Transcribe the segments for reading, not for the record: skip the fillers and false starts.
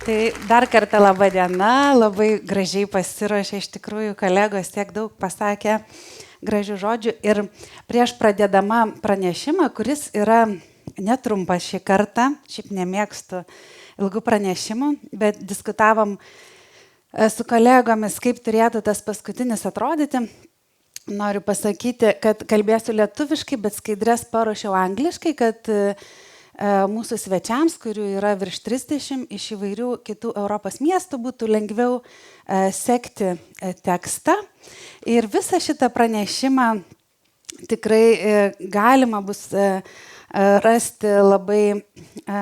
Tai dar kartą laba diena, labai gražiai pasiruošė, iš tikrųjų kolegos tiek daug pasakė gražių žodžių. Ir prieš pradėdama pranešimą, kuris yra netrumpas šį kartą, šiaip nemėgstu ilgų pranešimų, bet diskutavom su kolegomis, kaip turėtų tas paskutinis atrodyti. Noriu pasakyti, kad kalbėsiu lietuviškai, bet skaidrės paruošiau angliškai, kad mūsų svečiams, kurių yra virš 30 iš įvairių kitų Europos miestų, būtų lengviau sekti tekstą. Ir visą šitą pranešimą tikrai galima bus rasti labai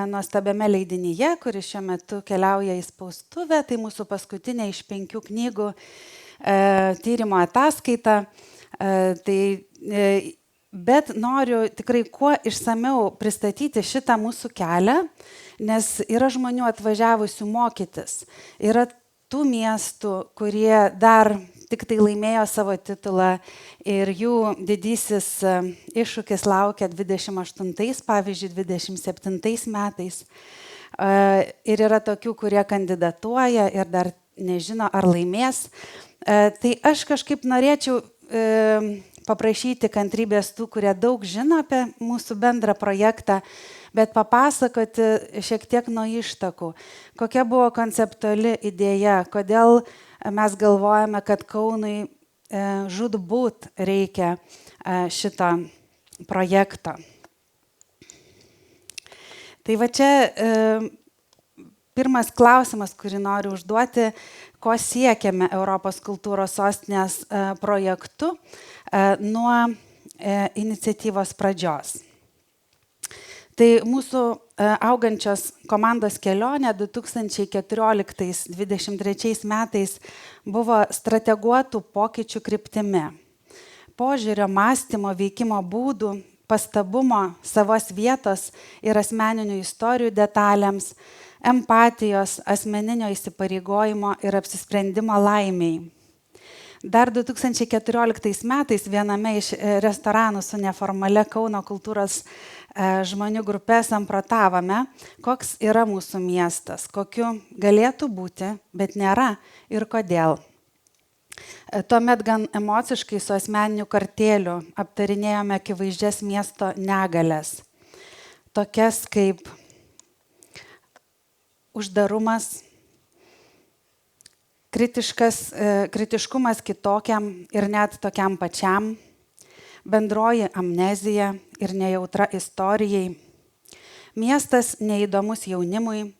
nuostabiame leidinyje, kuris šiuo metu keliauja į spaustuvę. Tai mūsų paskutinė iš 5 knygų tyrimo ataskaita. Bet noriu tikrai kuo išsamiau pristatyti šitą mūsų kelią, nes yra žmonių atvažiavusių mokytis. Yra tų miestų, kurie dar tik tai laimėjo savo titulą ir jų didysis iššūkis laukia 28, pavyzdžiui, 27 metais. Ir yra tokių, kurie kandidatuoja ir dar nežino, ar laimės. Tai aš kažkaip norėčiau paprašyti kantrybės tų, kurie daug žino apie mūsų bendrą projektą, bet papasakoti šiek tiek nuo ištakų. Kokia buvo konceptuali idėja, kodėl mes galvojame, kad Kaunui žūtbūt reikia šito projekto. Tai va čia pirmas klausimas, kurį noriu užduoti, ko siekiame Europos kultūros sostinės projektu nuo iniciatyvos pradžios. Tai mūsų augančios komandos kelionė 2014-2023 metais buvo strateguotų pokyčių kryptimi. Požiūrio, mąstymo, veikimo būdų, pastabumo, savos vietos ir asmeninių istorijų detalėms, empatijos, asmeninio įsipareigojimo ir apsisprendimo laimiai. Dar 2014 metais viename iš restoranų su neformalia Kauno kultūros žmonių grupė samprotavome, koks yra mūsų miestas, kokiu galėtų būti, bet nėra ir kodėl. Tuomet gan emociškai su asmeniniu kartėliu aptarinėjome akivaizdžias miesto negalias, tokias kaip uždarumas, kritiškumas kitokiam ir net tokiam pačiam, bendroji amnezija ir nejautra istorijai, miestas neįdomus jaunimui,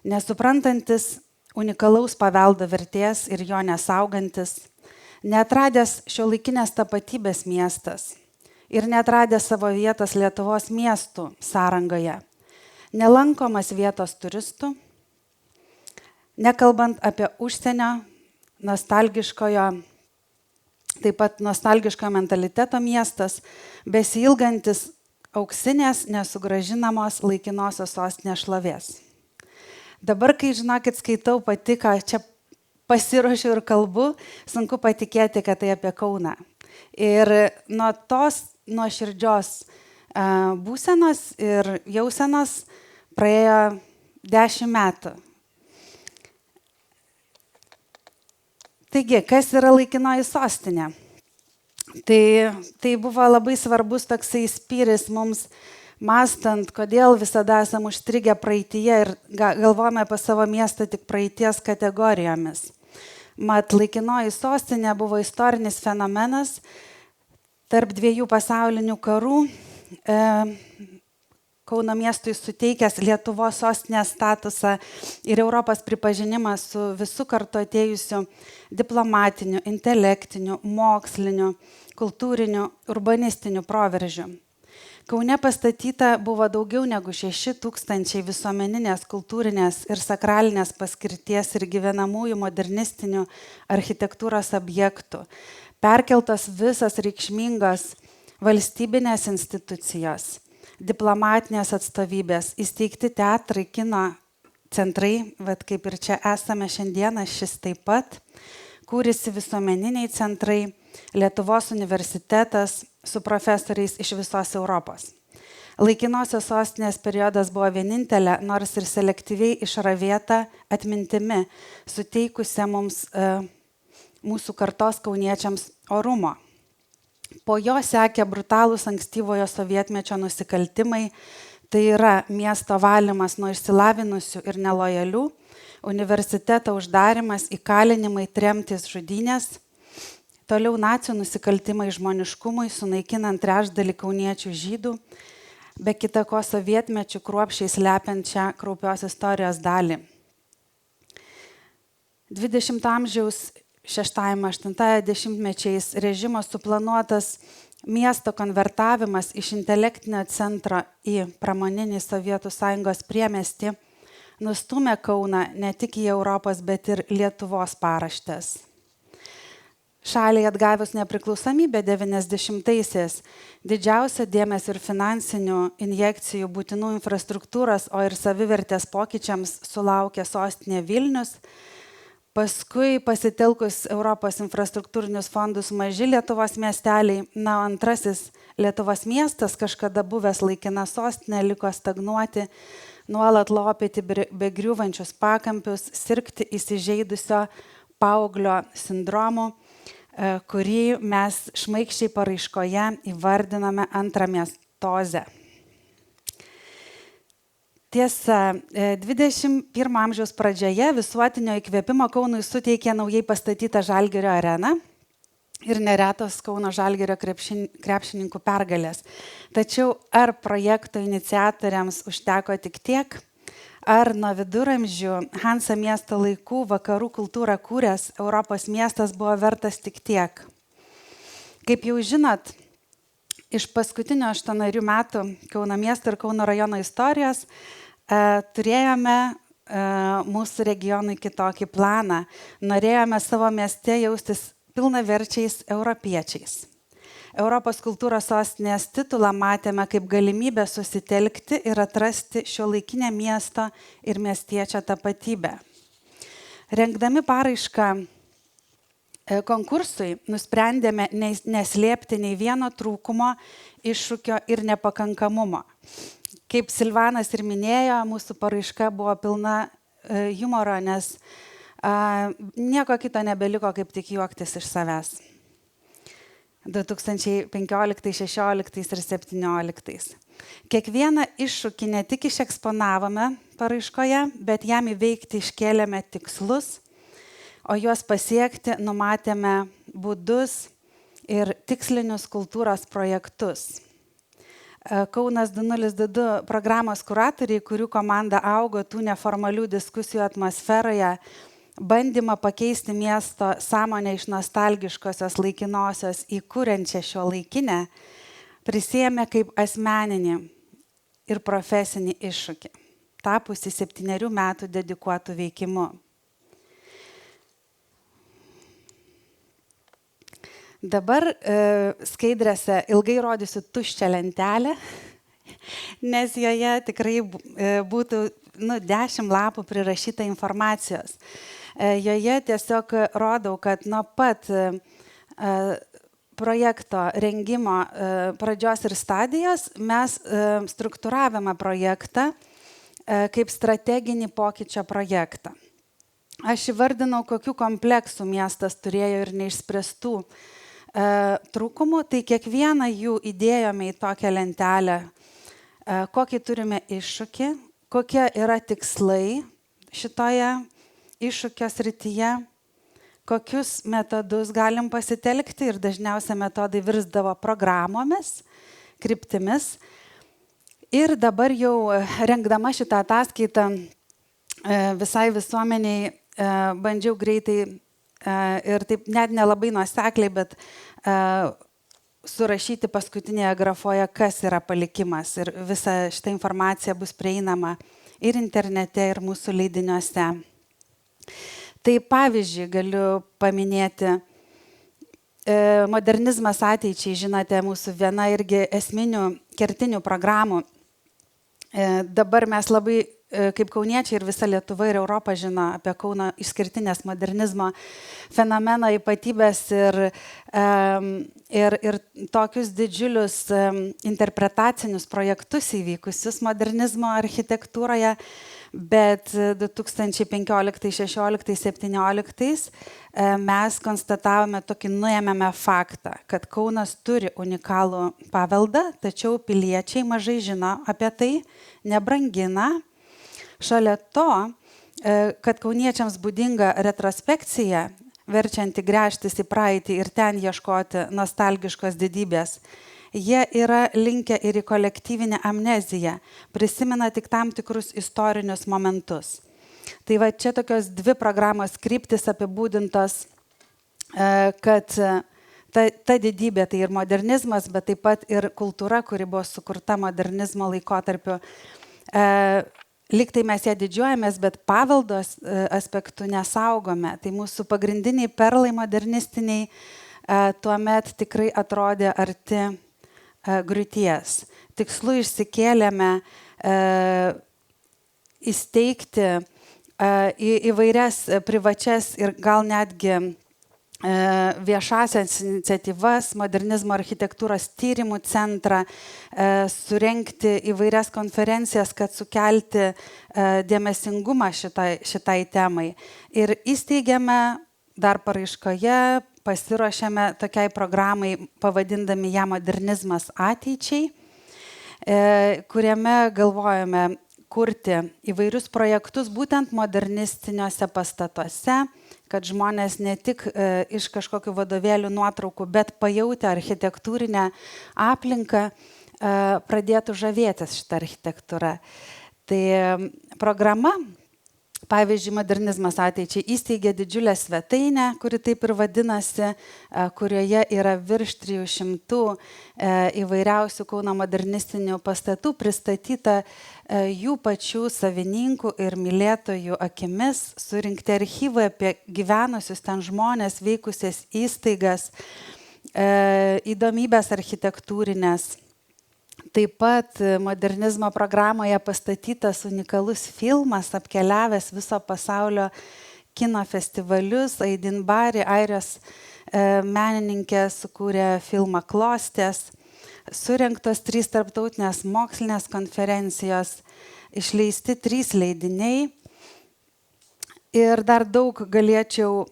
nesuprantantis unikalaus paveldo vertės ir jo nesaugantis, neatradęs šiuolaikinės tapatybės miestas ir neatradęs savo vietos Lietuvos miestų sąrangoje, nelankomas vietos turistų, nekalbant apie užsienio taip pat nostalgiško mentaliteto miestas, besiilgantis auksinės nesugrąžinamos laikinosios sostinės šlovės. Dabar, kai žinokit, skaitau pati, ką čia pasiruošiu ir kalbu, sunku patikėti, kad tai apie Kauną. Ir nuo tos nuoširdžios būsenos ir jausenos praėjo 10 metų. Taigi, kas yra laikinoji sostinė? Tai buvo labai svarbus toksai spyris mums, mąstant, kodėl visada esam užstrigę praeityje ir galvojame apie savo miestą tik praeities kategorijomis. Mat, laikinoji sostinė buvo istorinis fenomenas tarp 2 pasaulinių karų, Kauno miestui suteikęs Lietuvos sostinės statusą ir Europos pripažinimą su visų kartu atėjusiu diplomatiniu, intelektiniu, moksliniu, kultūriniu, urbanistiniu proveržiu. Kaune pastatyta buvo daugiau negu 6,000 visuomeninės, kultūrinės ir sakralinės paskirties ir gyvenamųjų modernistinių architektūros objektų. Perkeltos visas reikšmingos valstybinės institucijos, diplomatinės atstovybės, įsteigti teatrai, kino centrai, kaip ir čia esame šiandieną, šis taip pat, kūrėsi visuomeniniai centrai, Lietuvos universitetas su profesoriais iš visos Europos. Laikinosios sostinės periodas buvo vienintelė, nors ir selektyviai išravėta atmintimi, suteikusia mums mūsų kartos kauniečiams orumo. Po jo sekė brutalūs ankstyvojo sovietmečio nusikaltimai, tai yra miesto valymas nuo išsilavinusių ir nelojalių, universiteto uždarimas, įkalinimai, tremtys, žudynės, toliau nacių nusikaltimai žmoniškumui, sunaikinant trečdalį kauniečių žydų, be kita ko sovietmečių kruopščiai slepiančią kraupios istorijos dalį. 20 amžiaus 6-8 dešimtmečiais režimo suplanuotas miesto konvertavimas iš intelektinio centro į pramoninį Sovietų Sąjungos priemiestį nustūmė Kauną ne tik į Europos, bet ir Lietuvos paraštes. Šaliai atgavus nepriklausomybę 90-aisiais didžiausio dėmesio ir finansinių injekcijų būtinų infrastruktūros, o ir savivertės pokyčiams sulaukė sostinė Vilnius. Paskui pasitelkus Europos infrastruktūrinius fondus maži Lietuvos miesteliai, antrasis Lietuvos miestas, kažkada buvęs laikina sostinė, liko stagnuoti, nuolat lopyti begriūvančius pakampius, sirgti įsižeidusio paauglio sindromu, kurį mes šmaikščiai paraiškoje įvardiname antramiestozę. Tiesa, 21 amžiaus pradžioje visuotinio įkvėpimo Kaunui suteikė naujai pastatytą Žalgirio areną ir neretos Kauno Žalgirio krepšininkų pergalės. Tačiau ar projekto iniciatoriams užteko tik tiek? Ar nuo viduramžių Hansa miesto laikų vakarų kultūrą kūręs Europos miestas buvo vertas tik tiek? Kaip jau žinot, iš paskutinio 8 metų Kauno miesto ir Kauno rajono istorijos turėjome mūsų regionui kitokį planą. Norėjome savo mieste jaustis pilnaverčiais europiečiais. Europos kultūros sostinės titulą matėme kaip galimybę susitelkti ir atrasti šiuolaikinę miesto ir miestiečio tapatybę. Rengdami paraišką konkursui nusprendėme neslėpti nei vieno trūkumo, iššūkio ir nepakankamumo. Kaip Silvanas ir minėjo, mūsų paraiška buvo pilna humoro, nes nieko kito nebeliko, kaip tik juoktis iš savęs. 2015, 2016 ir 2017. Kiekvieną iššūkį ne tik išeksponavome paraiškoje, bet jam įveikti iškėlėme tikslus, o juos pasiekti numatėme būdus ir tikslinius kultūros projektus. Kaunas 2022 programos kuratoriai, kurių komanda augo tų neformalių diskusijų atmosferoje, bandymą pakeisti miesto sąmonę iš nostalgiškosios laikinosios į kuriančią šiuolaikinę, prisiėmė kaip asmeninį ir profesinį iššūkį, tapusi 7 metų dedikuotų veikimu. Dabar skaidrėse ilgai rodysiu tuščią lentelę, nes joje tikrai būtų 10 lapų prirašyta informacijos. Joje tiesiog rodau, kad nuo pat projekto rengimo pradžios ir stadijos mes struktūravome projektą kaip strateginį pokyčio projektą. Aš įvardinau, kokių kompleksų miestas turėjo ir neišspręstų trūkumų, tai kiekvieną jų įdėjome į tokią lentelę, kokį turime iššūkį, kokie yra tikslai šitoje iššūkio srityje, kokius metodus galim pasitelkti ir dažniausiai metodai virsdavo programomis, kryptimis. Ir dabar jau rengdama šitą ataskaitą visai visuomeniai bandžiau greitai ir taip net nelabai nuosekliai, bet surašyti paskutinėje grafoje, kas yra palikimas. Ir visa šita informacija bus prieinama ir internete, ir mūsų leidiniuose. Tai pavyzdžiui, galiu paminėti modernizmas ateičiai, žinote, mūsų viena irgi esminių kertinių programų Dabar mes labai, kaip kauniečiai ir visa Lietuva ir Europa žino apie Kauno išskirtinės modernizmo fenomeną, ypatybės ir tokius didžiulius interpretacinius projektus įvykusius modernizmo architektūroje. Bet 2015, 16, 17 mes konstatavome tokį nuėmėme faktą, kad Kaunas turi unikalų paveldą, tačiau piliečiai mažai žino apie tai, nebrangina. Šalia to, kad kauniečiams būdinga retrospekcija, verčianti gręžtis į praeitį ir ten ieškoti nostalgiškos didybės, jie yra linkę ir į kolektyvinę amneziją, prisimena tik tam tikrus istorinius momentus. Tai va čia tokios dvi programos kryptis apibūdintos, kad ta didybė tai ir modernizmas, bet taip pat ir kultūra, kuri buvo sukurta modernizmo laikotarpiu. Liktai mes ją didžiuojamės, bet paveldos aspektų nesaugome. Tai mūsų pagrindiniai perlai modernistiniai tuomet tikrai atrodė arti griūties. Tikslu išsikėlėme įsteigti įvairias privačias ir gal netgi viešasias iniciatyvas, modernizmo architektūros tyrimų centrą, surengti įvairias konferencijas, kad sukelti dėmesingumą šitai temai. Ir įsteigėme dar paraiškoje, pasiruošėme tokiai programai, pavadindami ją Modernizmas ateičiai, kuriame galvojame kurti įvairius projektus būtent modernistiniuose pastatuose, kad žmonės ne tik iš kažkokių vadovėlių nuotraukų, bet pajautę architektūrinę aplinką pradėtų žavėtis šitą architektūrą. Tai programa, pavyzdžiui, Modernizmas ateičiai įsteigė didžiulę svetainę, kuri taip ir vadinasi, kurioje yra virš 300 įvairiausių Kauno modernistinių pastatų pristatyta jų pačių savininkų ir mylėtojų akimis, surinkti archyvai apie gyvenusius ten žmonės, veikusias įstaigas, įdomybės architektūrinės. Taip pat modernizmo programoje pastatytas unikalus filmas, apkeliavęs viso pasaulio kino festivalius. Aidin Bari, airijos menininkė, sukūrė filmą Klostės. Surengtos 3 tarptautinės mokslinės konferencijos, išleisti 3 leidiniai. Ir dar daug galėčiau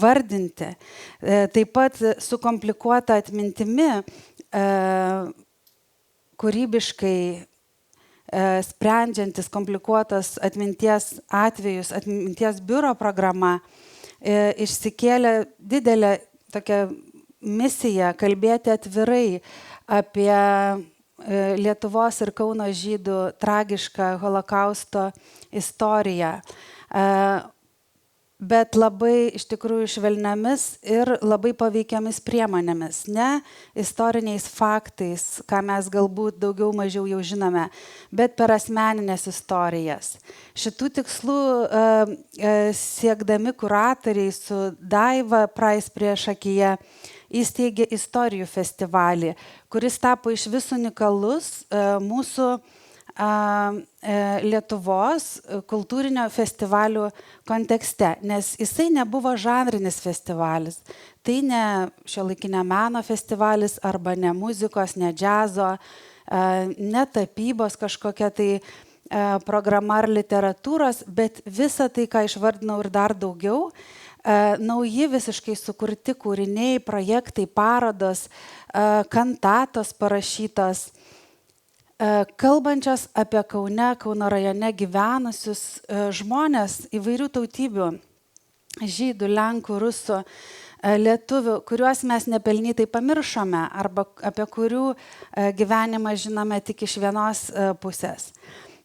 vardinti. Taip pat su komplikuota atmintimi, kūrybiškai sprendžiantis komplikuotos atminties atvejus, atminties biuro programa išsikėlė didelę tokią misiją kalbėti atvirai apie Lietuvos ir Kauno žydų tragišką holokausto istoriją, bet labai iš tikrųjų švelniamis ir labai paveikiamis priemonėmis, ne istoriniais faktais, ką mes galbūt daugiau mažiau jau žinome, bet per asmeninės istorijas. Šitų tikslų siekdami kuratoriai su Daiva Price priešakyje įsteigė istorijų festivalį, kuris tapo iš vis unikalus mūsų Lietuvos kultūrinio festivalių kontekste, nes jisai nebuvo žanrinis festivalis. Tai ne šiuolaikinio meno festivalis arba ne muzikos, ne džiazo, ne tapybos kažkokia tai programa ar literatūros, bet visa tai, ką išvardinau ir dar daugiau, nauji visiškai sukurti kūriniai, projektai, parodos, kantatos parašytos, kalbančios apie Kaune, Kauno rajone gyvenusius žmonės įvairių tautybių, žydų, lenkų, rusų, lietuvių, kuriuos mes nepelnytai pamiršome arba apie kurių gyvenimą žinome tik iš vienos pusės.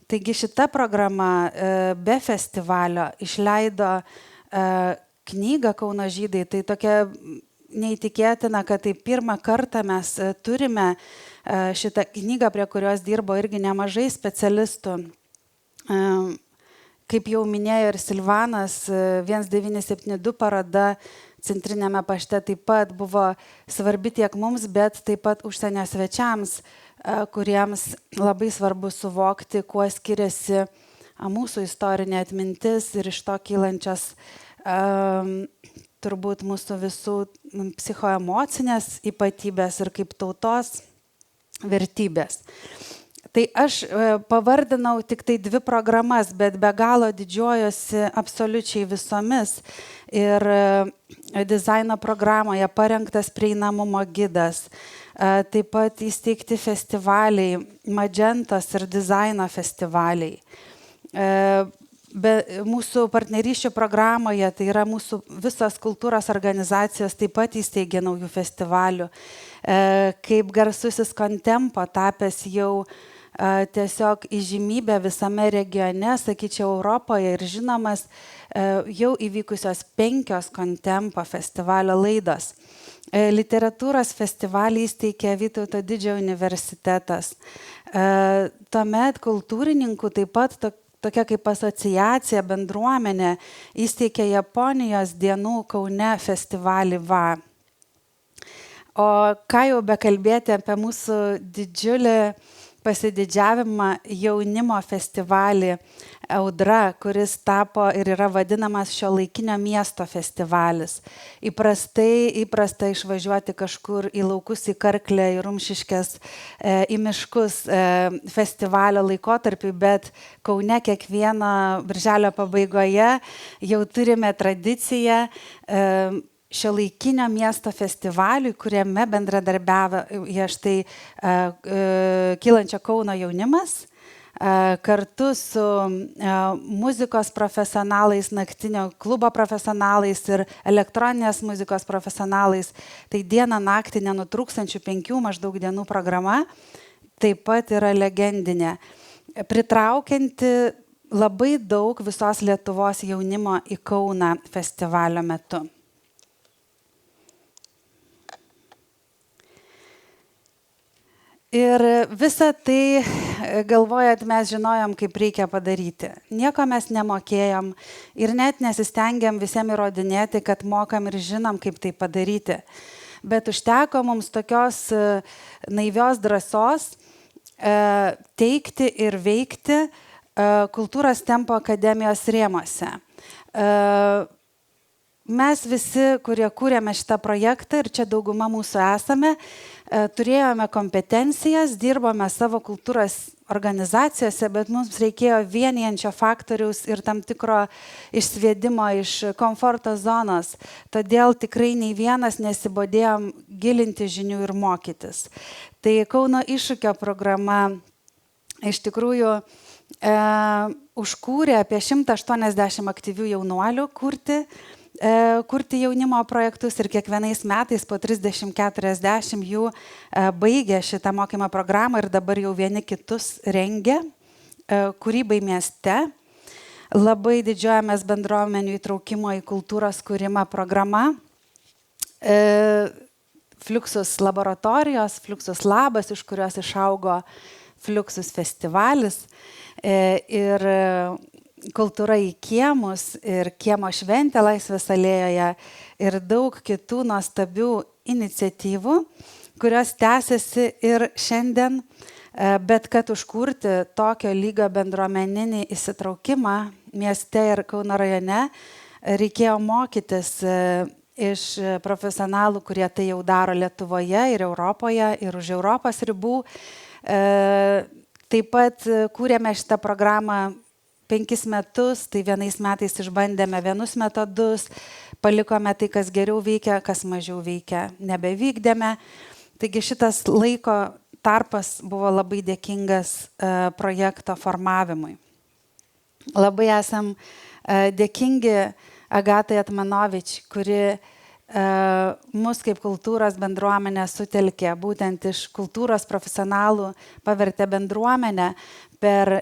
Taigi šita programa be festivalio išleido knygą Kauno žydai. Tai tokia neįtikėtina, kad tai pirmą kartą mes turime šitą knygą, prie kurios dirbo irgi nemažai specialistų. Kaip jau minėjo ir Silvanas, 1972 paroda Centrinėme pašte taip pat buvo svarbi tiek mums, bet taip pat užsienio svečiams. kuriems labai svarbu suvokti, kuo skiriasi mūsų istorinė atmintis ir iš to kylančios turbūt mūsų visų psichoemocinės ypatybės ir kaip tautos vertybės. Tai aš pavardinau tik tai 2 programas, bet be galo didžiuojuosi absoliučiai visomis. Ir dizaino programoje parengtas prieinamumo gidas, taip pat įsteigti festivaliai, Magentos ir dizaino festivaliai. Mūsų partnerysčių programoje, tai yra mūsų visos kultūros organizacijos taip pat įsteigė naujų festivalių. Kaip garsusis Contempo tapęs jau tiesiog įžymybė visame regione, sakyčiau, Europoje ir žinomas, jau įvykusios 5 Contempo festivalio laidos. Literatūros festivalį įsteigė Vytauto Didžiojo universitetas. Tuomet kultūrininkų taip pat tokia kaip asociacija, bendruomenė įsteigė Japonijos dienų Kaune festivalį VA. O ką jau bekalbėti apie mūsų didžiulį pasididžiavimą jaunimo festivalį Audra, kuris tapo ir yra vadinamas Šiuolaikinio miesto festivalis. Įprasta išvažiuoti kažkur į laukus, į Karklę, į Rumšiškes, į miškus festivalio laikotarpį, bet Kaune kiekvieno birželio pabaigoje jau turime tradiciją Šiuolaikinio miesto festivaliui, kuriame bendradarbiavo štai Kylančio Kauno jaunimas, kartu su muzikos profesionalais, naktinio klubo profesionalais ir elektroninės muzikos profesionalais. Tai dieną naktį nenutrūkstančių 5 maždaug dienų programa taip pat yra legendinė, pritraukianti labai daug visos Lietuvos jaunimo į Kauną festivalio metu. Ir visą tai, galvojat, mes žinojom, kaip reikia padaryti. Nieko mes nemokėjom ir net nesistengiam visiems įrodinėti, kad mokam ir žinom, kaip tai padaryti. Bet užteko mums tokios naivios drąsos teikti ir veikti Kultūros Tempo akademijos rėmuose. Mes visi, kurie kūrėme šitą projektą, ir čia dauguma mūsų esame, turėjome kompetencijas, dirbome savo kultūros organizacijose, bet mums reikėjo vienijančio faktoriaus ir tam tikro išsviedimo iš komforto zonos. Todėl tikrai nei vienas nesibodėjom gilinti žinių ir mokytis. Tai Kauno iššūkio programa iš tikrųjų užkūrė apie 180 aktyvių jaunuolių kurti jaunimo projektus ir kiekvienais metais po 30-40 jų baigė šitą mokymo programą ir dabar jau vieni kitus rengia kūrybai mieste. Labai didžiuojamės bendruomenių įtraukimo į kultūros kūrimą programa. Fluxus laboratorijos, Fluxus labas, iš kurios išaugo Fluxus festivalis ir Kultūra į kiemus ir kiemo šventė Laisvės alėjoje ir daug kitų nuostabių iniciatyvų, kurios tęsiasi ir šiandien, bet kad užkurti tokio lygio bendruomeninį įsitraukimą mieste ir Kauno rajone, reikėjo mokytis iš profesionalų, kurie tai jau daro Lietuvoje ir Europoje ir už Europos ribų. Taip pat kūrėme šitą programą 5 metus, tai vienais metais išbandėme vienus metodus, palikome tai, kas geriau veikia, kas mažiau veikia, nebevykdėme. Taigi šitas laiko tarpas buvo labai dėkingas projekto formavimui. Labai esam dėkingi Agatai Atmanovič, kuri mus kaip kultūros bendruomenę sutelkė, būtent iš kultūros profesionalų pavertė bendruomenę per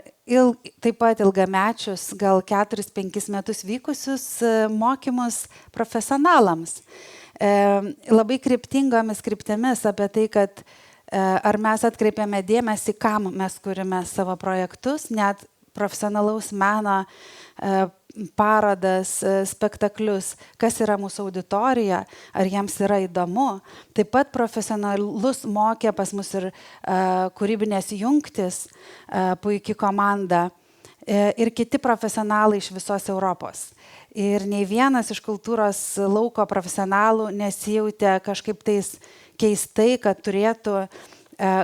taip pat ilgamečius, gal 4-5 metus vykusius mokymus profesionalams. Labai kryptingomis kryptimis apie tai, kad ar mes atkreipiame dėmesį, kam mes kūrime savo projektus, net profesionalaus meno parodas, spektaklius, kas yra mūsų auditorija, ar jiems yra įdomu. Taip pat profesionalus mokė pas mus ir kūrybinės jungtis, puikiai komanda ir kiti profesionalai iš visos Europos. Ir nei vienas iš kultūros lauko profesionalų nesijautė kažkaip tais keistai, kad turėtų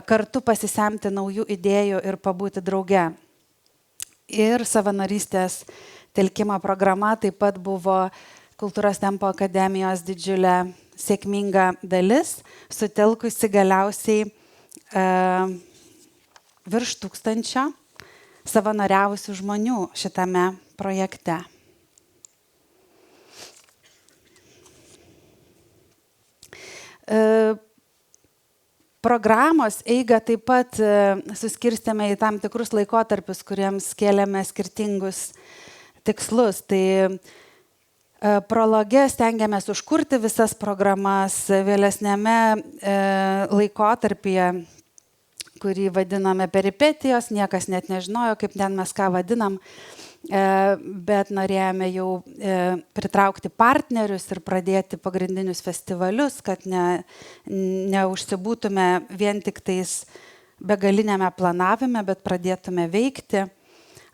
kartu pasisemti naujų idėjų ir pabūti drauge. Ir savanorystės telkimo programa taip pat buvo Kultūros Tempo akademijos didžiulė sėkminga dalis, sutelkusi galiausiai virš 1000 savanoriavusių žmonių šitame projekte. Programos eigą taip pat suskirstėme į tam tikrus laikotarpius, kuriems kėlėme skirtingus tikslus. Tai prologe stengiamės užkurti visas programas, vėlesnėme laikotarpyje, kurį vadiname peripetijos, niekas net nežinojo, kaip ten mes ką vadinam, bet norėjome jau pritraukti partnerius ir pradėti pagrindinius festivalius, kad neužsibūtume vien tik tais begalinėme planavime, bet pradėtume veikti.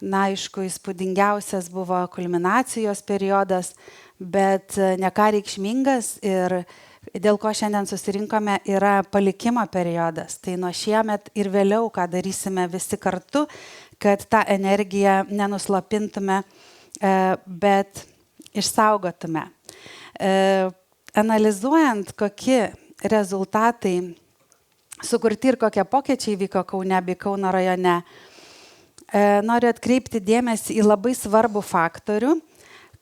Na, aišku, įspūdingiausias buvo kulminacijos periodas, bet ne ką reikšmingas ir dėl ko šiandien susirinkome yra palikimo periodas. Tai nuo šiemet ir vėliau, ką darysime visi kartu, kad tą energiją nenuslopintume, bet išsaugotume. Analizuojant, kokie rezultatai sukurti ir kokie pokyčiai vyko Kaune bei Kauno rajone, noriu atkreipti dėmesį į labai svarbų faktorių,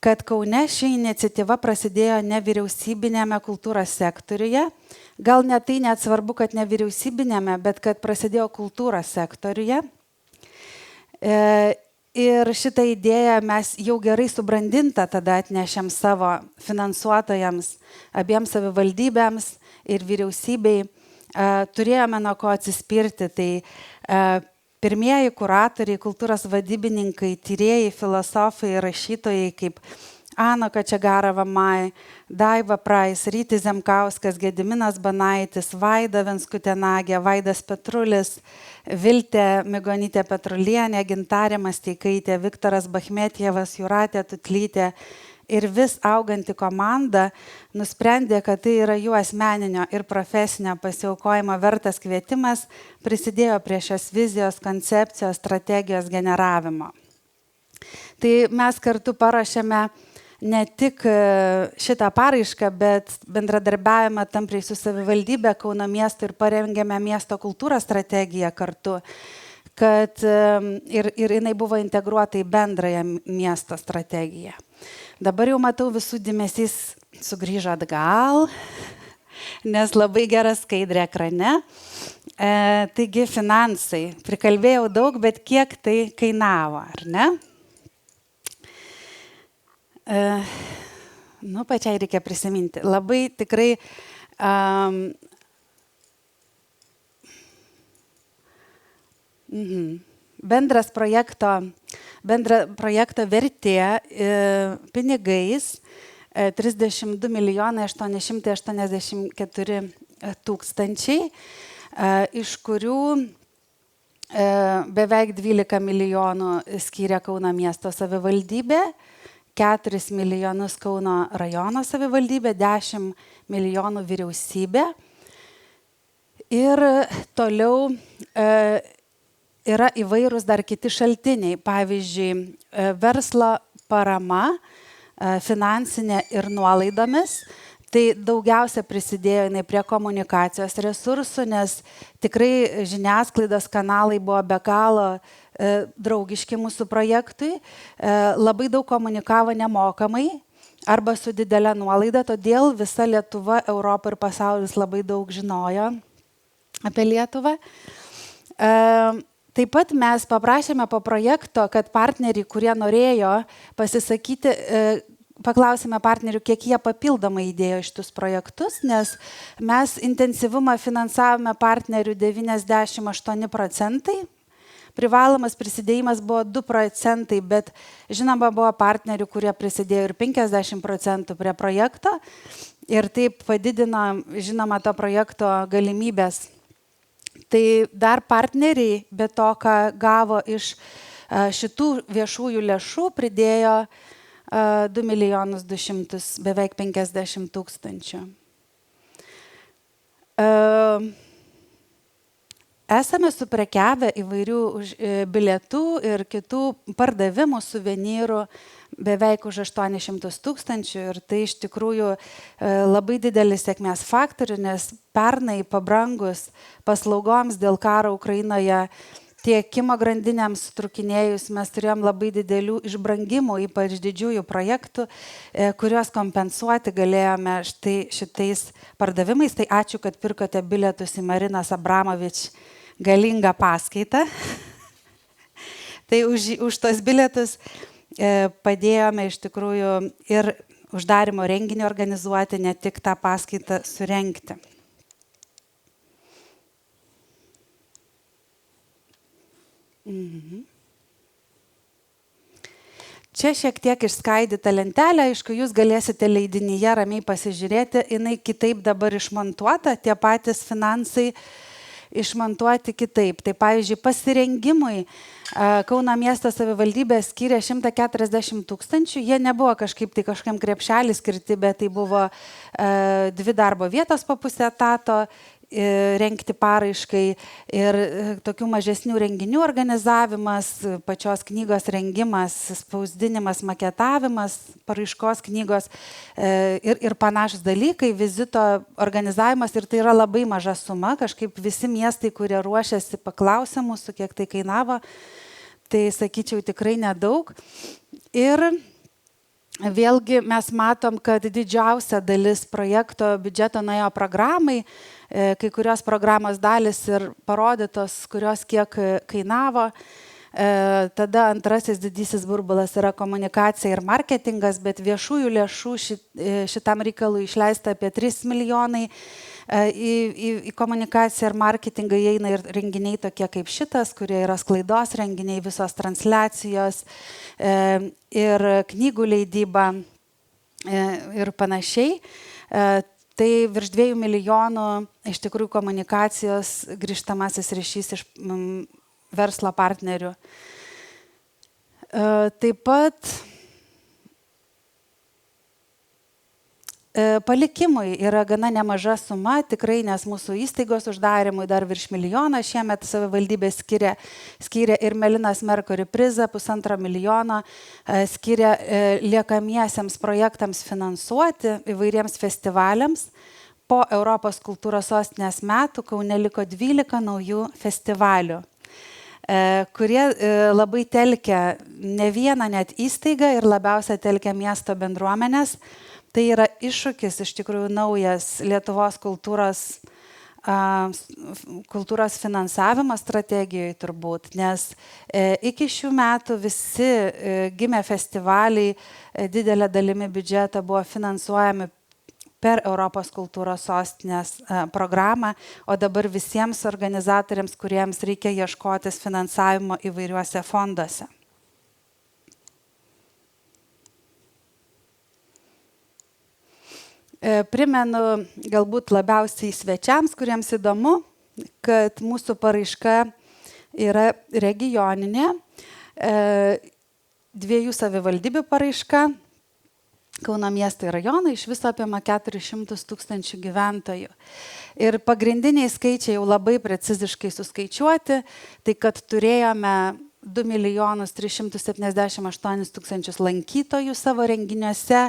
kad Kaune ši iniciatyva prasidėjo nevyriausybinėme kultūros sektoriuje. Gal ne tai net svarbu, kad nevyriausybinėme, bet kad prasidėjo kultūros sektoriuje. Ir šitą idėją mes jau gerai subrandintą tada atnešėm savo finansuotojams, abiems savivaldybėms ir vyriausybei. Turėjome nuo ko atsispirti. Tai pirmieji kuratoriai, kultūros vadybininkai, tyrėjai, filosofai ir rašytojai kaip Ana Kačegarava-Mai, Daiva Prais, Rytis Zemkauskas, Gediminas Banaitis, Vaida Venskutenagė, Vaidas Petrulis, Viltė Migonytė Petrulienė, Gintarė Masteikaitė, Viktoras Bachmetjevas, Jūratė Tutlytė ir vis auganti komanda nusprendė, kad tai yra jų asmeninio ir profesinio pasiaukojimo vertas kvietimas, prisidėjo prie šios vizijos, koncepcijos, strategijos generavimo. Tai mes kartu paruošėme ne tik šitą paraišką, bet bendradarbiavimą tampriai su savivaldybė Kauno miesto ir parengėme miesto kultūros strategiją kartu, kad ir jinai buvo integruota į bendrąją miesto strategiją. Dabar jau matau, visų dėmesys sugrįžo atgal, nes labai gera skaidrė ekrane. Taigi finansai. Prikalbėjau daug, bet kiek tai kainavo, ar ne? Pačiai reikia prisiminti. Labai tikrai bendra projekto vertė pinigais 32 884 000, iš kurių beveik 12 milijonų skyrė Kauno miesto savivaldybė, 4 milijonus Kauno rajono savivaldybė, 10 milijonų vyriausybė. Ir toliau yra įvairūs dar kiti šaltiniai, pavyzdžiui, verslo parama, finansinė ir nuolaidomis. Tai daugiausia prisidėjo prie komunikacijos resursų, nes tikrai žiniasklaidos kanalai buvo be galo draugiški mūsų projektui. Labai daug komunikavo nemokamai arba su didelė nuolaida, todėl visa Lietuva, Europa ir pasaulis labai daug žinojo apie Lietuvą. Taip pat mes paprašėme po projekto, kad partneriai, kurie norėjo pasisakyti, paklausėme partnerių, kiek jie papildomai įdėjo šitus projektus, nes mes intensyvumą finansavome partnerių 98%, privalomas prisidėjimas buvo 2 procentai, bet žinoma buvo partnerių, kurie prisidėjo ir 50% prie projekto ir taip padidino, žinoma, to projekto galimybės. Tai dar partneriai, be to, ką gavo iš šitų viešųjų lėšų, pridėjo 2 milijonus 200, beveik 50 tūkstančių. Esame suprekiavę įvairių bilietų ir kitų pardavimų suvenyrų beveik už 800 tūkstančių ir tai iš tikrųjų labai didelis sėkmės faktorius, nes pernai pabrangus paslaugoms dėl karo Ukrainoje tiekimo grandinėms sutrūkinėjus mes turėjom labai didelių išbrangimų, ypač didžiųjų projektų, kuriuos kompensuoti galėjome štai šitais pardavimais. Tai ačiū, kad pirkote bilietus į Marinos Abramovič galingą paskaitą. Tai už tos bilietus padėjome iš tikrųjų ir uždarimo renginį organizuoti, ne tik tą paskaitą surengti. Čia šiek tiek išskaidyta lentelė, aišku, jūs galėsite leidinyje ramiai pasižiūrėti, jinai kitaip dabar išmontuota, tie patys finansai išmontuoti kitaip. Tai pavyzdžiui, pasirengimui Kauno miesto savivaldybė skyrė 140 tūkstančių, jie nebuvo kažkam krepšelį skirti, bet tai buvo 2 darbo vietos po pusę etato, rengti paraiškai ir tokių mažesnių renginių organizavimas, pačios knygos rengimas, spausdinimas, maketavimas, paraiškos knygos ir panašus dalykai, vizito organizavimas ir tai yra labai maža suma, kažkaip visi miestai, kurie ruošiasi, paklausė mūsų, kiek tai kainavo, tai sakyčiau tikrai nedaug. Ir vėlgi mes matom, kad didžiausia dalis projekto biudžeto nuėjo programai, kai kurios programos dalis ir parodytos, kurios kiek kainavo. Tada antrasis didysis burbulas yra komunikacija ir marketingas, bet viešųjų lėšų šitam reikalui išleista apie 3 milijonai. Į komunikaciją ir marketingą įeina ir renginiai tokie kaip šitas, kurie yra sklaidos renginiai, visos transliacijos ir knygų leidyba ir panašiai. Tai virš 2 milijonų iš tikrųjų komunikacijos grįžtamasis ryšys iš verslo partnerių. Taip pat palikimui yra gana nemaža suma, tikrai, nes mūsų įstaigos uždarimui dar virš 1 milijono, šiemet savivaldybė skiria ir Melinas Merkuri prizą 1,5 milijono, skiria liekamiesiems projektams finansuoti įvairiems festivaliams. Po Europos kultūros sostinės metų Kaune liko 12 naujų festivalių, kurie labai telkia ne vieną net įstaigą ir labiausia telkia miesto bendruomenės. Tai yra iššūkis iš tikrųjų naujas Lietuvos kultūros finansavimo strategijoje turbūt, nes iki šių metų visi gimę festivaliai didelė dalimi biudžeto buvo finansuojami per Europos kultūros sostinės programą, o dabar visiems organizatoriams, kuriems reikia ieškotis finansavimo įvairiuose fonduose. Primenu galbūt labiausiai svečiams, kuriems įdomu, kad mūsų paraiška yra regioninė, 2 savivaldybių paraiška, Kauno miesto ir rajono, iš viso apima 400 tūkstančių gyventojų. Ir pagrindiniai skaičiai jau labai preciziškai suskaičiuoti, tai kad turėjome 2 milijonus 378 tūkstančius lankytojų savo renginiuose,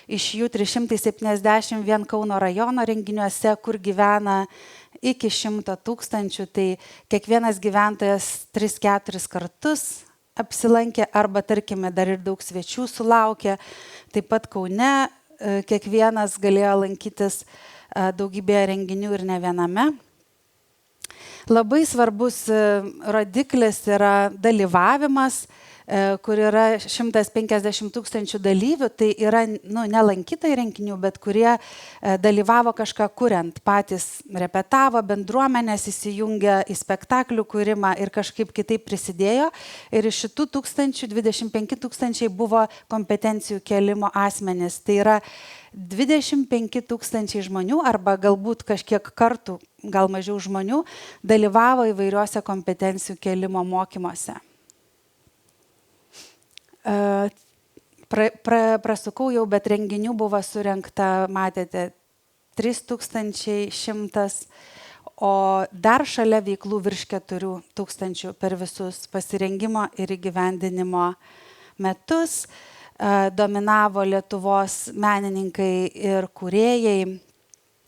iš jų 371 Kauno rajono renginiuose, kur gyvena iki 100 tūkstančių, tai kiekvienas gyventojas 3-4 kartus apsilankė arba, tarkime, dar ir daug svečių sulaukė. Taip pat Kaune kiekvienas galėjo lankytis daugybėje renginių ir ne viename. Labai svarbus rodiklis yra dalyvavimas. kur yra 150 000 dalyvių, tai yra ne lankytojai renginių, bet kurie dalyvavo kažką kuriant, patys repetavo, bendruomenės įsijungė į spektaklių kūrimą ir kažkaip kitaip prisidėjo. Ir iš šitų 25 000 buvo kompetencijų kėlimo asmenys. Tai yra 25 000 žmonių arba galbūt kažkiek kartų, gal mažiau žmonių, dalyvavo įvairiuose kompetencijų kėlimo mokymuose. Prasukau jau, bet renginių buvo surengta, matėte, 3100, o dar šalia veiklų virš 4000 per visus pasirengimo ir įgyvendinimo metus. Dominavo Lietuvos menininkai ir kūrėjai,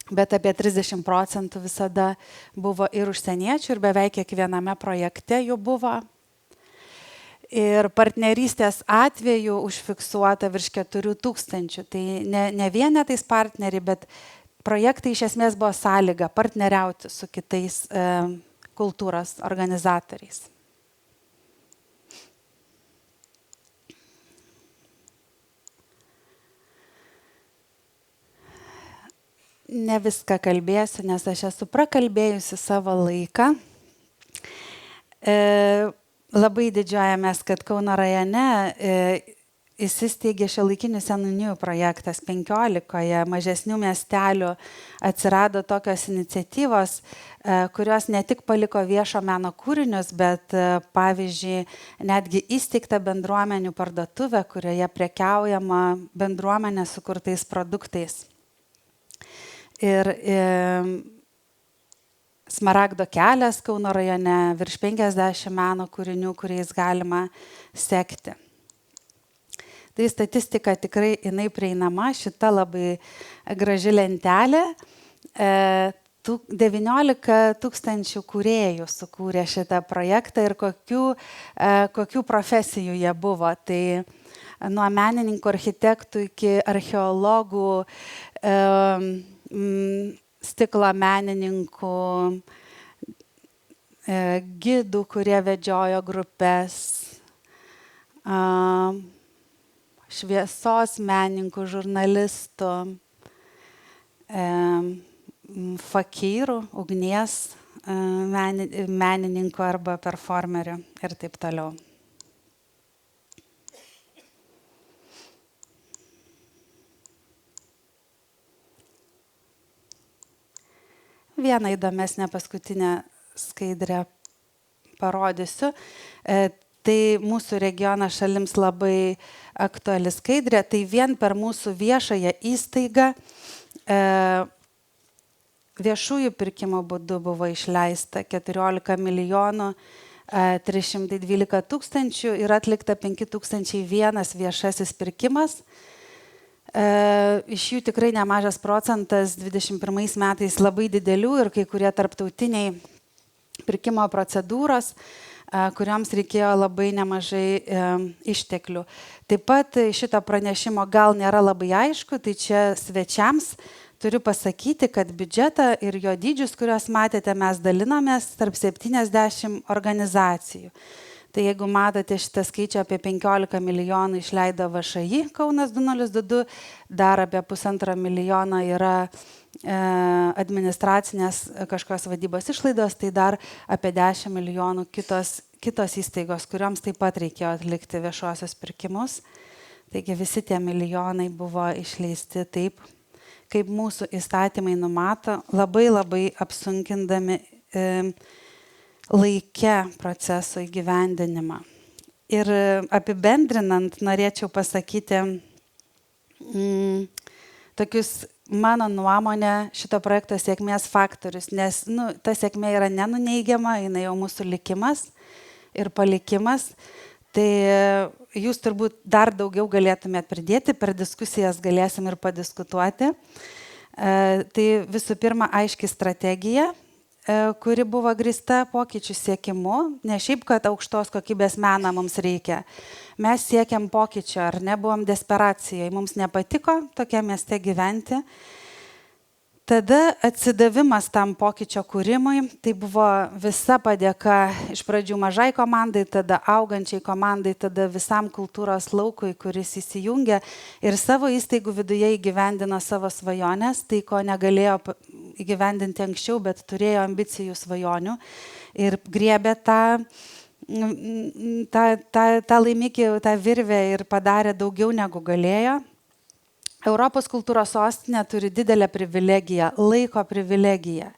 bet apie 30% visada buvo ir užsieniečių, ir beveik kiekviename projekte jų buvo. Ir partnerystės atveju užfiksuota virš 4000. Tai ne vienetais partneriai, bet projektai iš esmės buvo sąlyga partneriauti su kitais kultūros organizatoriais. Ne viską kalbėsiu, nes aš esu prakalbėjusi savo laiką. Labai didžiuojamės, kad Kauno rajone įsisteigė šiuolaikinių seniūnijų projektas 15 mažesnių miestelių. Atsirado tokios iniciatyvos, kurios ne tik paliko viešo meno kūrinius, bet pavyzdžiui, netgi įsteigta bendruomenių parduotuvė, kurioje prekiaujama bendruomenės sukurtais produktais. Ir Smaragdo kelias Kauno rajone, virš 50 meno kūrinių, kuriais galima sekti. Tai statistika tikrai jinai prieinama, šita labai graži lentelė. 19 000 kūrėjų sukūrė šitą projektą ir kokių profesijų jie buvo. Tai nuo menininkų, architektų iki archeologų, stiklo menininkų, gidų, kurie vedžiojo grupės, šviesos menininkų, žurnalistų, fakyrų, ugnies menininkų arba performerių ir taip toliau. Vieną įdomesnę paskutinę skaidrę parodysiu. Tai mūsų regiono šalims labai aktuali skaidrė. Tai vien per mūsų viešąją įstaigą viešųjų pirkimo būdu buvo išleista 14 312 000 ir atlikta 5001 viešasis pirkimas. Iš jų tikrai nemažas procentas 21 metais labai didelių ir kai kurie tarptautiniai pirkimo procedūros, kurioms reikėjo labai nemažai išteklių. Taip pat šito pranešimo gal nėra labai aišku, tai čia svečiams turiu pasakyti, kad biudžetą ir jo dydžius, kuriuos matėte, mes dalinomės tarp 70 organizacijų. Tai jeigu matote šitą skaičių, apie 15 milijonų išleido VŠI Kaunas 2022, dar apie 1,5 milijono yra administracinės kažkokios vadybos išlaidos, tai dar apie 10 milijonų kitos įstaigos, kurioms taip pat reikėjo atlikti viešuosius pirkimus. Taigi visi tie milijonai buvo išleisti taip, kaip mūsų įstatymai numato, labai apsunkindami laike proceso įgyvendinimą. Ir apibendrinant, norėčiau pasakyti tokius, mano nuomonė, šito projekto sėkmės faktorius, nes ta sėkmė yra nenuneigiama, jinai jau mūsų likimas ir palikimas. Tai jūs turbūt dar daugiau galėtumėt pridėti, per diskusijas galėsim ir padiskutuoti. Tai visų pirma, aiški strategija, kuri buvo grįsta pokyčių siekimu, ne šiaip, kad aukštos kokybės meną mums reikia. Mes siekiam pokyčio, ar ne, buvom desperacijai, mums nepatiko tokia mieste gyventi. Tada atsidavimas tam pokyčio kūrimui, tai buvo visa padėka iš pradžių mažai komandai, tada augančiai komandai, tada visam kultūros laukui, kuris įsijungė ir savo įstaigų viduje įgyvendino savo svajonės, tai ko negalėjo įgyvendinti anksčiau, bet turėjo ambicijų svajonių ir griebė tą laimikį, tą virvę ir padarė daugiau negu galėjo. Europos kultūros sostinė turi didelę privilegiją, laiko privilegiją.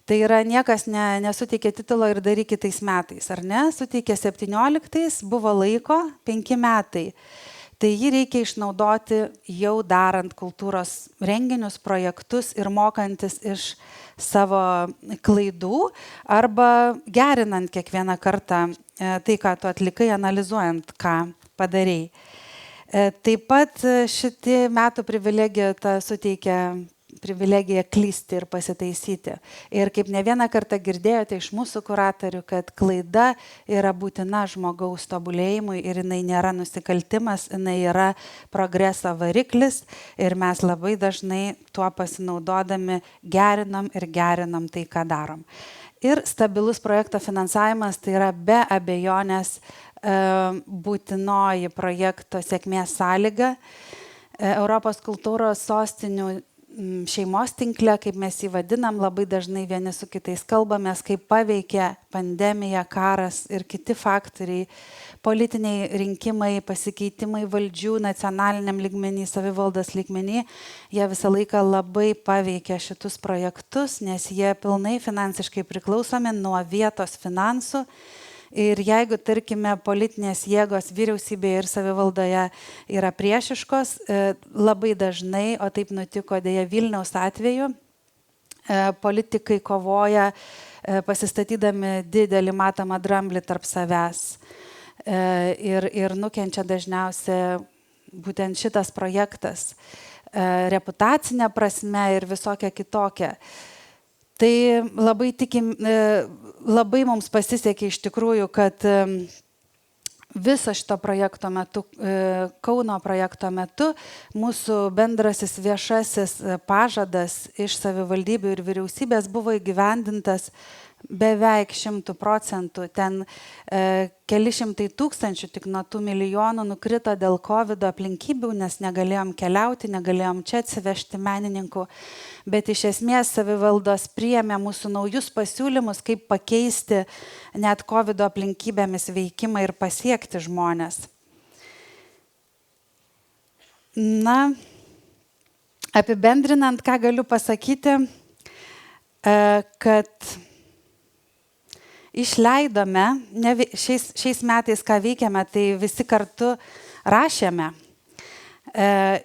Tai yra niekas nesuteikė titulo ir daryk kitais metais, ar ne? Suteikė 17, buvo laiko 5 metai. Tai jį reikia išnaudoti jau darant kultūros renginius, projektus ir mokantis iš savo klaidų arba gerinant kiekvieną kartą tai, ką tu atlikai, analizuojant, ką padarei. Taip pat šitie metų privilegija suteikia privilegiją klysti ir pasitaisyti. Ir kaip ne vieną kartą girdėjote iš mūsų kuratorių, kad klaida yra būtina žmogaus tobulėjimui ir jinai nėra nusikaltimas, jinai yra progreso variklis ir mes labai dažnai tuo pasinaudodami gerinam tai, ką darom. Ir stabilus projekto finansavimas tai yra be abejonės būtinoji projekto sėkmės sąlyga. Europos kultūros sostinių šeimos tinkle, kaip mes jį vadinam, labai dažnai vieni su kitais kalbamės, kaip paveikia pandemija, karas ir kiti faktoriai, politiniai rinkimai, pasikeitimai valdžių nacionaliniam lygmenį, savivaldos lygmenį, jie visą laiką labai paveikia šitus projektus, nes jie pilnai finansiškai priklausomi nuo vietos finansų. Ir jeigu, tarkime, politinės jėgos vyriausybėje ir savivaldoje yra priešiškos, labai dažnai, o taip nutiko dėja Vilniaus atveju, politikai kovoja pasistatydami didelį matomą dramblį tarp savęs. Ir nukenčia dažniausiai būtent šitas projektas reputacinė prasme ir visokia kitokia. Tai labai mums pasisekė iš tikrųjų, kad viso šito projekto metu, Kauno projekto metu, mūsų bendrasis viešasis pažadas iš savivaldybių ir vyriausybės buvo įgyvendintas beveik 100%. Ten keli šimtai tūkstančių tik nuo tų milijonų nukrito dėl COVID aplinkybių, nes negalėjom keliauti, negalėjom čia atsivežti menininkų. Bet iš esmės savivaldos priėmė mūsų naujus pasiūlymus, kaip pakeisti net COVID aplinkybėmis veikimą ir pasiekti žmonės. Na, apibendrinant, ką galiu pasakyti, kad išleidome, šiais metais, ką veikiame, tai visi kartu rašėme,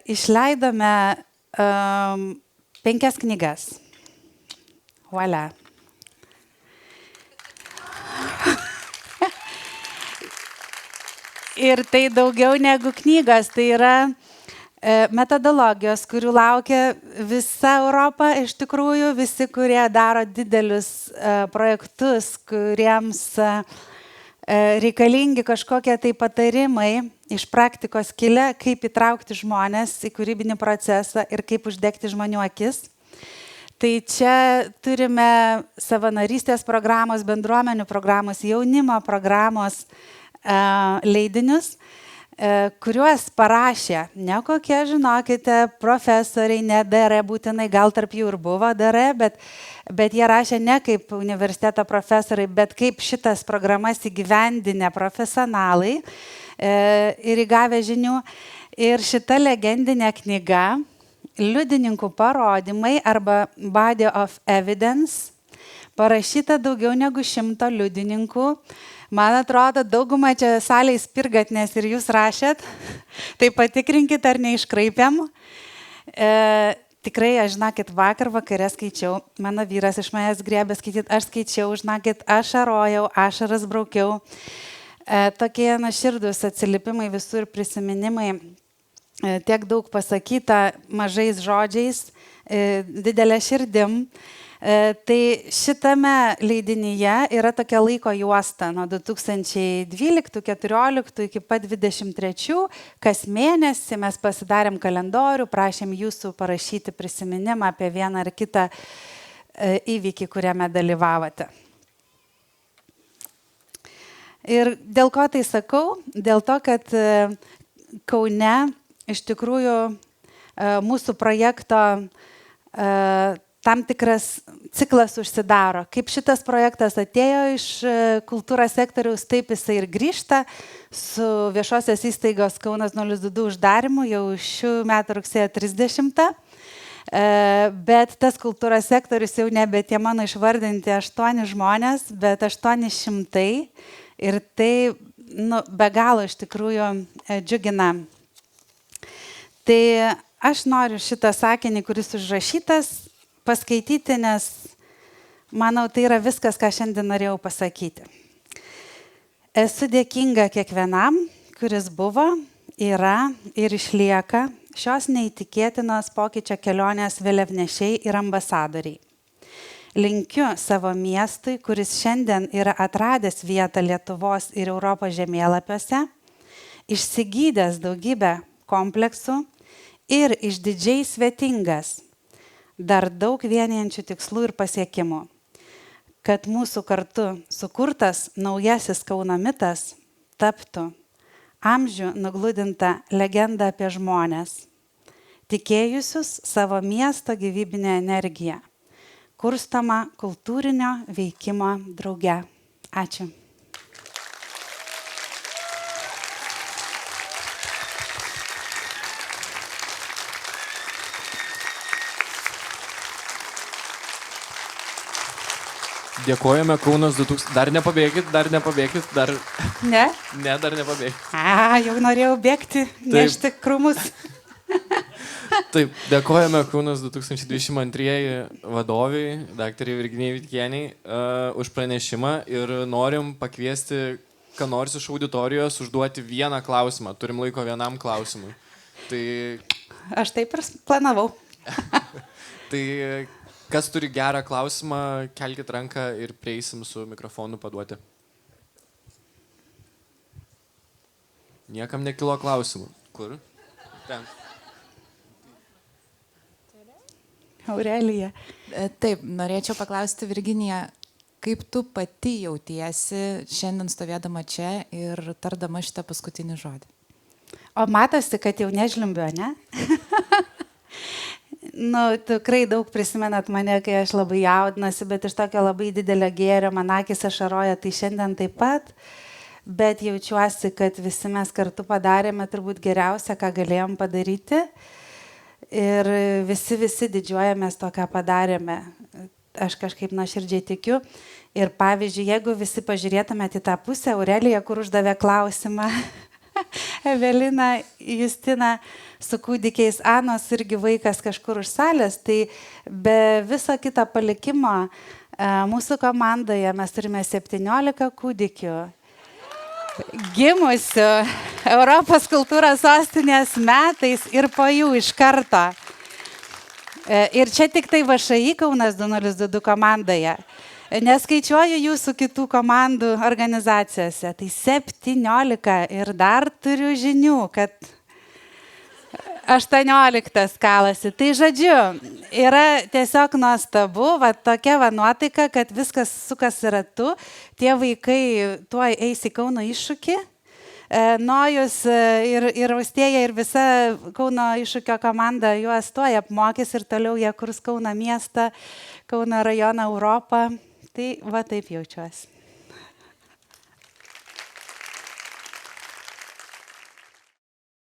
išleidome 5 knygas. Voilà. Ir tai daugiau negu knygas, tai yra metodologijos, kurių laukia visa Europa, iš tikrųjų, visi, kurie daro didelius projektus, kuriems reikalingi kažkokie tai patarimai iš praktikos kilę, kaip įtraukti žmonės į kūrybinį procesą ir kaip uždegti žmonių akis. Tai čia turime savanorystės programos, bendruomenių programos, jaunimo programos leidinius, kuriuos parašė ne kokie, žinokite, profesoriai, ne DR būtinai, gal tarp jų ir buvo DR, bet jie rašė ne kaip universiteto profesoriai, bet kaip šitas programas įgyvendinę profesionalai ir įgavę žinių. Ir šita legendinė knyga, liudininkų parodymai arba Body of Evidence, parašyta daugiau negu 100 liudininkų. Man atrodo, daugumą čia salėje spirgat, nes ir jūs rašėt. Tai patikrinkit, ar neiškraipėm. Tikrai, aš žinokit, vakar vakare skaičiau, mano vyras iš manęs griebė skaityti, aš skaičiau, žinokit, ašarojau, ašaras braukiau. Tokie nuoširdūs atsiliepimai visur, prisiminimai, tiek daug pasakyta mažais žodžiais, didelė širdim. Tai šitame leidinyje yra tokia laiko juosta nuo 2012-2014 iki pat 2023. Kas mėnesį mes pasidarėm kalendorių, prašėm jūsų parašyti prisiminimą apie vieną ar kitą įvykį, kuriame dalyvavote. Ir dėl ko tai sakau? Dėl to, kad Kaune iš tikrųjų mūsų projekto tam tikras ciklas užsidaro. Kaip šitas projektas atėjo iš kultūros sektoriaus, taip jisai ir grįžta su viešosios įstaigos Kaunas 022 uždarimu jau šių metų rugsėjo 30. Bet tas kultūros sektorius jau nebe tie mano išvardinti 8 žmonės, bet 800. Ir tai be galo iš tikrųjų džiugina. Tai aš noriu šitą sakinį, kuris užrašytas, paskaityti, nes manau, tai yra viskas, ką šiandien norėjau pasakyti. Esu dėkinga kiekvienam, kuris buvo, yra ir išlieka šios neįtikėtinos pokyčio kelionės vėliavnešiai ir ambasadoriai. Linkiu savo miestui, kuris šiandien yra atradęs vietą Lietuvos ir Europos žemėlapiuose, išsigydęs daugybę kompleksų ir išdidžiai svetingas, dar daug vienijančių tikslų ir pasiekimų, kad mūsų kartu sukurtas naujasis Kauno mitas taptų amžių nugludinta legenda apie žmonės, tikėjusius savo miesto gyvybinę energiją, kurstoma kultūrinio veikimo drauge. Ačiū. Dėkojame Kaunas 2000. Dar nepabėgit. Ne? Ne, dar nepabėgit. Jau norėjau bėgti, nešti krūmus. Taip, dėkojame Kaunas 2022 vadoviai, daktarai Virginijai Vitkienei, už pranešimą ir norim pakviesti, ką nors iš auditorijos užduoti vieną klausimą. Turim laiko vienam klausimui. Tai... Aš taip ir planavau. Tai kas turi gerą klausimą, kelkit ranką ir prieisim su mikrofonu paduoti. Niekam nekilo klausimų. Kur? Ten. Aurelija. Taip, norėčiau paklausti Virginiją, kaip tu pati jautiesi šiandien stovėdama čia ir tardama šitą paskutinį žodį? O matosi, kad jau nežlimbiu, ne? Tikrai daug prisimenat mane, kai aš labai jaudinuosi, bet iš tokio labai didelio gėrio man akis ašaroja, tai šiandien taip pat. Bet jaučiuosi, kad visi mes kartu padarėme turbūt geriausia, ką galėjom padaryti. Ir visi didžiuojamės to, ką padarėme. Aš kažkaip nuoširdžiai tikiu. Ir pavyzdžiui, jeigu visi pažiūrėtumėte į tą pusę, Aurelija, kur uždavė klausimą, Evelina, Justina su kūdikiais, Anos irgi vaikas kažkur už salės, tai be viso kito palikimo mūsų komandoje mes turime 17 kūdikių gimusių Europos kultūros sostinės metais ir po jų iš karto. Ir čia tik tai VŠI Kaunas 2022 komandoje. Neskaičiuoju jūsų kitų komandų organizacijose. Tai 17 ir dar turiu žinių, kad 18 kalasi. Tai žodžiu, yra tiesiog nuostabu, tokia nuotaika, kad viskas sukasi ratu. Tie vaikai tuoj eis į Kauno iššūkį. Nojus ir Austėja ir visa Kauno iššūkio komanda juos tuoj apmokys ir toliau jie kurs Kauno miestą, Kauno rajoną, Europą. Tai taip jaučiuosi.